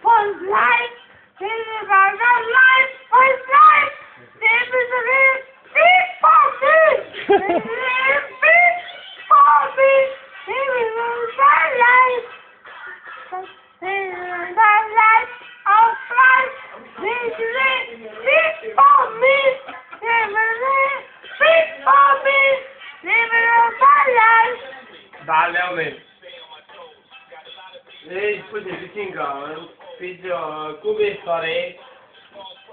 For life, this is our life for life. This is a big for me. This is a big for me. This is our life. This is our life of life. This is a big for me. This is a big for me. This is our life. Dale, hombre. Počkej, Vikinka, teď Kuby starý,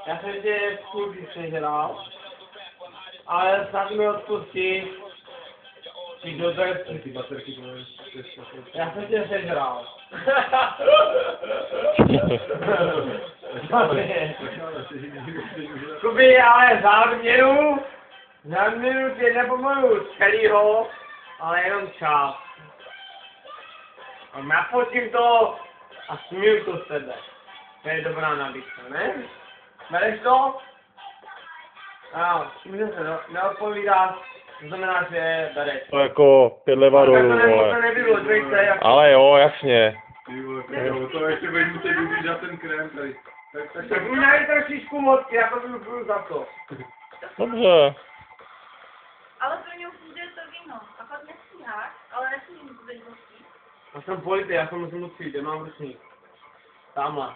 já jsem tě furt přehrál, ale snad mi odpustí, ty dozorci, ty baterky, já jsem tě sežral. Kuby, ale za odměnu tě nepomenu celýho, ale jenom část. A napotím to a smiju to z tebe. To je dobrá nabídka, ne? Bereš to? Ano, tím, že se neodpovídáš, to znamená, že bereš. To jako 5 levarů, vole. To nebylo, dvejte, jak... Ale jo, jasně. To ještě budu muset využít za ten krém tady. Tak mi najít trošičku moc, já to budu za to. Dobře. Ale pro něj půjde to víno. A pak nestíháš, ale nesmím to teď hostí. Já jsem polity, já jsem musím přijít, já mám ručník. Tamhle.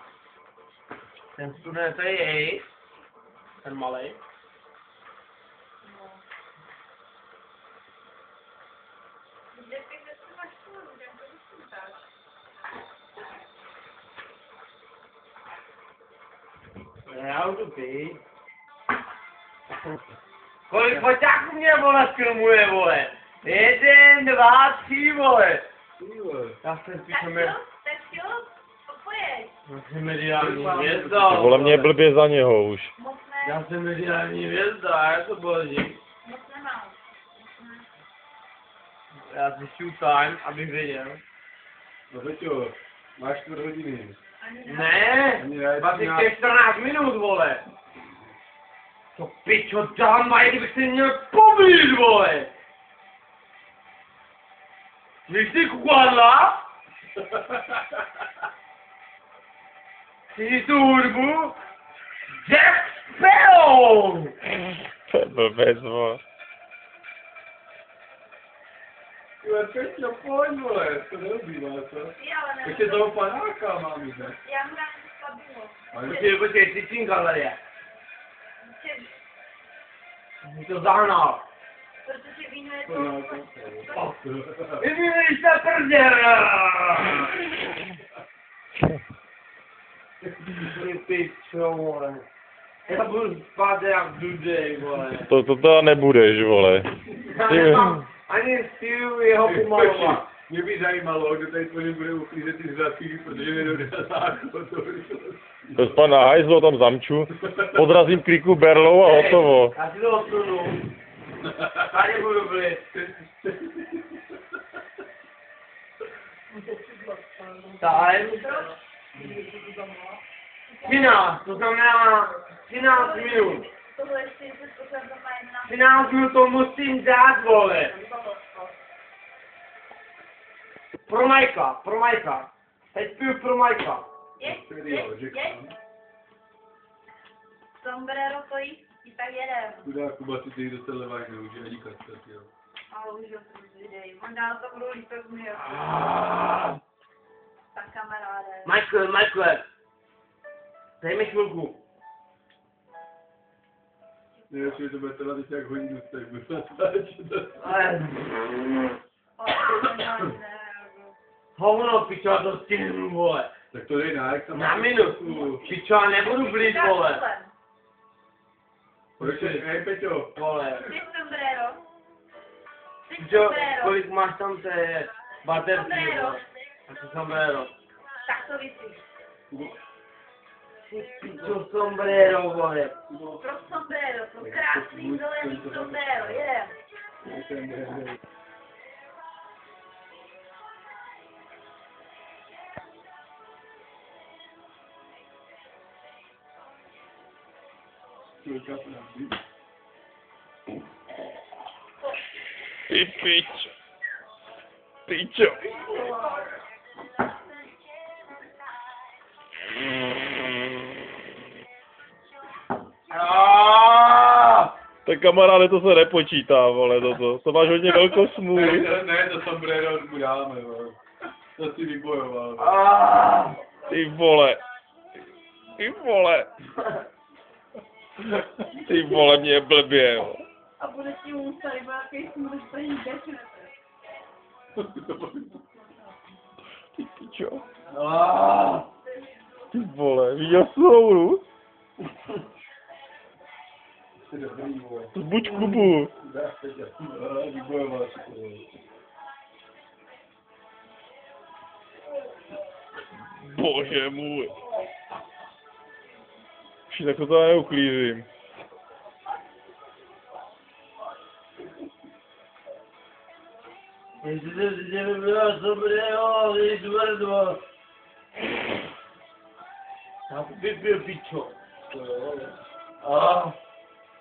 Ten student, to je jej. Ten malej. Kde ty máš školu, kde to vysvětláš? Já jdu pít. Kolik foťáků mě, vole, filmuje, vole? 1, 2, 3, vole. Já jsem spíš Tak jo, pojeď. Já jsem mediální hvězda. Ty vole, mě je blbě za něho už. Moc ne, Já jsem mediální hvězda, já to boží. moc nemám. Já si shoot time, abych věděl. No Peťo, máš 4 hodiny. Ne, asi 14 minut, vole. To pičo dám, mají, kdybych si měl poblíž, vole. Víš ty kukladla? Slyšíš tu hudbu? Jack Sparrow! To je blbec, vole. Jo, Peťo, pojď, vole, to neobývá, co? Já, ale Ještě toho panáka mám jít, ne? já mu dám stabilu. Počkej, ty činka tady je. Jsi to zahnal. Protože víno je to... Vyvíjíš se prděra! Ty pičo, vole. Já budu spát jak dudej, vole. To teda nebudeš, vole. Já nemám ani sílu jeho pomalovat. Mě by zajímalo, kdo tady tvojím bude uklízet ty zrafí, protože mi dodá zákon. To spadl na hajzlo, tam zamču. Podrazím kliku berlou a hotovo. Já si to odsunu. Tady budu blít. Time. 13, to znamená 13 minut. Tohle ještě se posledně má jedna... 13 minut to musím dát, vole. Pro Majka. Teď piju pro Majka. Jeď. Sombrero to jí, tak jedem. Kudá Kuba si teď dostal leváč, neužije ani kastet, jo. Ale už ho to videj. On dál to budou lípek mě. Tak kamaráde. Michael. Dej mi chvilku. Nevím, jestli to bude trvat ještě jak hodinu, tak budu natáčet. Hovno, pičo, já to stihnu, vole. Tak to dej na, jak tam Na minutu. Pičo, já nebudu blít, vole. Proč je, hej Peťo. Vole. Ty sombrero. Pičo, kolik máš tam té baterky, Sombrero. vole. A to sombrero. Tak to vysí. Pičo, sombrero, vole. Pro sombrero, pro krásný zelený sombrero, jedem. Ty pič. Pičo. Tak kamaráde, to se nepočítá, vole, to máš hodně velkou smůlu. Ne, to sombrero uděláme, vole. To si vybojoval. Ty vole. Ty vole. Ty vole, mě je blbě, jo. A bude ti ústa, nebo jaký smůž, to jít definice. Ty pičo. Ty vole, viděl jsi tu houru? Jsi dobrý, vole. Zbuď Kubu. Vybojoval si to, vole. Bože můj. Už tak to já neuklízím. Jestli to si tebe bylo dobrého, je tvrdo. Já vypil pičo.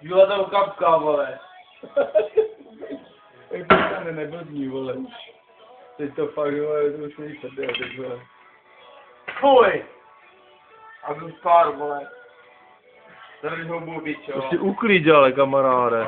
Byla tam kapka, vole. Tak to stane neblbní, vole. Teď to fakt, vole, to už není sebe, teď, vole. Fuj! A jdu spát, vole. Tady ho budu pičo. uklíď, ale kamaráde.